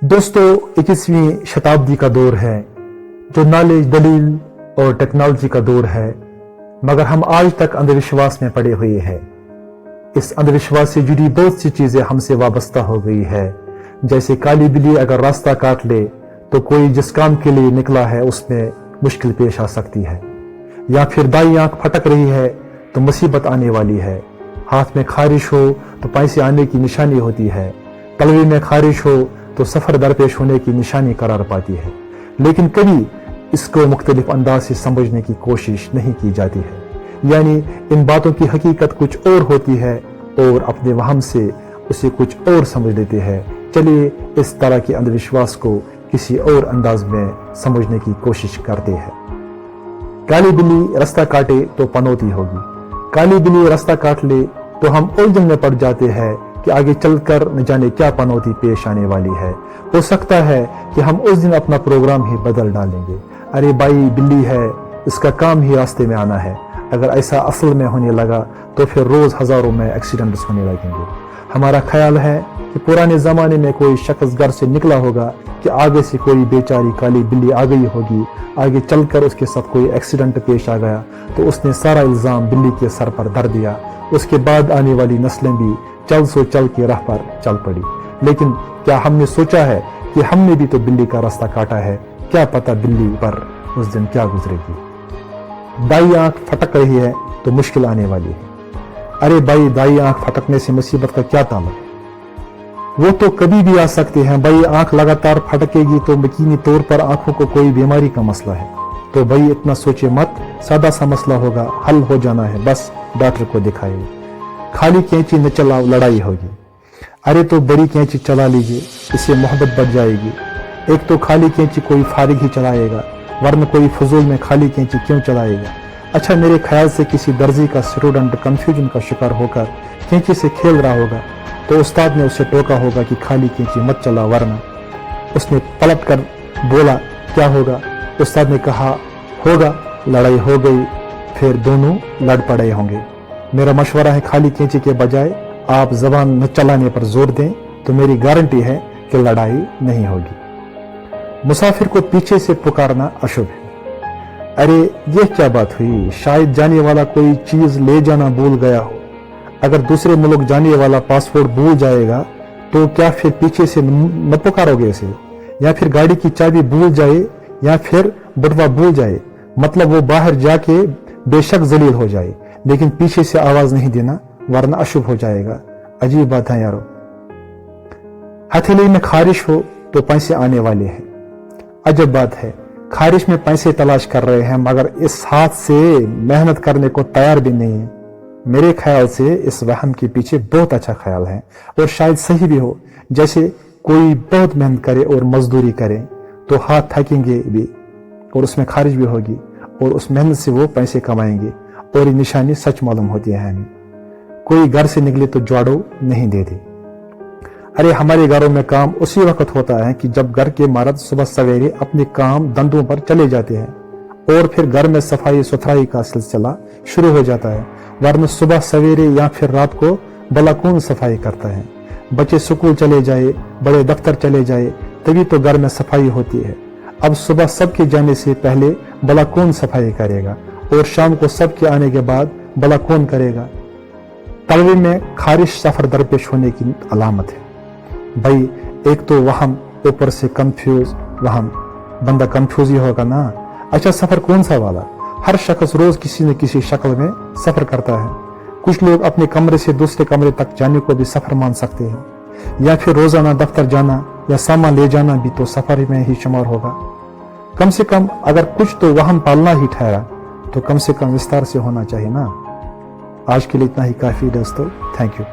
दोस्तों 21वीं शताब्दी का दौर है जो नॉलेज दलील और टेक्नोलॉजी का दौर है, मगर हम आज तक अंधविश्वास में पड़े हुए हैं। इस अंधविश्वास से जुड़ी बहुत सी चीजें हमसे वाबस्ता हो गई है, जैसे काली बिल्ली अगर रास्ता काट ले तो कोई जिस काम के लिए निकला है उसमें मुश्किल पेश आ सकती है, या फिर दाई आंख फटक रही है तो मुसीबत आने वाली है, हाथ में खारिश हो तो पैसे आने की निशानी होती है, तलवे में खारिश हो तो सफर दरपेश होने की निशानी करार पाती है। लेकिन कभी इसको मुख्तलिफ अंदाज से समझने की कोशिश नहीं की जाती है, यानी इन बातों की हकीकत कुछ और होती है और अपने वहम से उसे कुछ और समझ लेते हैं। चलिए इस तरह के अंधविश्वास को किसी और अंदाज में समझने की कोशिश करते हैं। काली बिल्ली रास्ता काटे तो पनौती होगी। काली बिल्ली रास्ता काट ले तो हम उलझन में पड़ जाते हैं कि आगे चलकर न जाने क्या पनौती पेश आने वाली है। हो सकता है कि हम उस दिन अपना प्रोग्राम ही बदल डालेंगे। अरे भाई बिल्ली है, इसका काम ही रास्ते में आना है। अगर ऐसा असल में होने लगा तो फिर रोज हजारों में एक्सीडेंट्स होने लगेंगे। हमारा ख्याल है कि पुराने जमाने में कोई शख्स घर से निकला होगा कि आगे से कोई बेचारी काली बिल्ली आ गई होगी, आगे चलकर उसके साथ कोई एक्सीडेंट पेश आ गया तो उसने सारा इल्जाम बिल्ली के सर पर धर दिया। उसके बाद आने वाली नस्लें भी चल सो चल के राह पर चल पड़ी। लेकिन क्या हमने सोचा है कि हमने भी तो बिल्ली का रास्ता काटा है? क्या पता बिल्ली पर उस दिन क्या गुजरेगी। दाई आंख फटक रही है तो मुश्किल आने वाली है। अरे भाई, दाई आंख फटकने से मुसीबत का क्या ताल्लुक? वो तो कभी भी आ सकते हैं। भाई आंख लगातार फटकेगी तो यकीनी तौर पर आंखों को कोई बीमारी का मसला है। तो भाई इतना सोचे मत, सादा सा मसला होगा, हल हो जाना है, बस डॉक्टर को दिखाइए। खाली कैंची न चलाओ, लड़ाई होगी। अरे तो बड़ी कैंची चला लीजिए, इससे मोहब्बत बढ़ जाएगी। एक तो खाली कैंची कोई फारिग ही चलाएगा, वरना कोई फजूल में खाली कैंची क्यों चलाएगा। अच्छा, मेरे ख्याल से किसी दर्जी का स्टूडेंट कंफ्यूजन का शिकार होकर कैंची से खेल रहा होगा तो उस्ताद ने उसे टोका होगा कि खाली कैंची मत चला, वरना उसने पलट कर बोला क्या होगा। उस्ताद ने कहा होगा, लड़ाई हो गई, फिर दोनों लड़ पड़े होंगे। मेरा मशवरा है खाली कैंची के बजाय आप जबान न चलाने पर जोर दें तो मेरी गारंटी है कि लड़ाई नहीं होगी। मुसाफिर को पीछे से पुकारना अशुभ है। अरे यह क्या बात हुई, शायद जाने वाला कोई चीज ले जाना भूल गया हो। अगर दूसरे मुल्क जाने वाला पासपोर्ट भूल जाएगा तो क्या फिर पीछे से न पुकारोगे उसे? या फिर गाड़ी की चाबी भूल जाए या फिर बटवा भूल जाए, मतलब वो बाहर जाके बेशक जलील हो जाए, लेकिन पीछे से आवाज नहीं देना वरना अशुभ हो जाएगा। अजीब बात है यारो। हथेली में खारिश हो तो पैसे आने वाले हैं। अजब बात है, खारिश में पैसे तलाश कर रहे हैं मगर इस हाथ से मेहनत करने को तैयार भी नहीं है। मेरे ख्याल से इस वहम के पीछे बहुत अच्छा ख्याल है और शायद सही भी हो। जैसे कोई बहुत मेहनत करे और मजदूरी करे तो हाथ थकेंगे भी और उसमें खारिश भी होगी और उस मेहनत से वो पैसे कमाएंगे, और ये निशानी सच मालूम होती है हमें। कोई घर से निकले तो झाड़ू नहीं देते। अरे हमारे घरों में काम उसी वक्त होता है कि जब घर के मर्द सुबह सवेरे अपने काम धंधों पर चले जाते हैं और फिर घर में सफाई सुथराई का सिलसिला शुरू हो जाता है, वरना सुबह सवेरे या फिर रात को भला कौन सफाई करता है। बच्चे स्कूल चले जाए, बड़े दफ्तर चले जाए, तभी तो घर में सफाई होती है। अब सुबह सबके जाने से पहले भला कौन सफाई करेगा और शाम को सबके आने के बाद भला कौन करेगा। तलवे में खारिश सफर दरपेश होने की अलामत है। भाई एक तो वहम, ऊपर से कंफ्यूज वहम, बंदा कंफ्यूज ही होगा ना। अच्छा, सफर कौन सा वाला? हर शख्स रोज किसी न किसी शक्ल में सफर करता है। कुछ लोग अपने कमरे से दूसरे कमरे तक जाने को भी सफर मान सकते हैं, या फिर रोजाना दफ्तर जाना या सामान ले जाना भी तो सफर में ही शुमार होगा। कम से कम अगर कुछ तो वहम पालना ही ठहरा तो कम से कम विस्तार से होना चाहिए ना। आज के लिए इतना ही काफी दोस्तों, थैंक यू।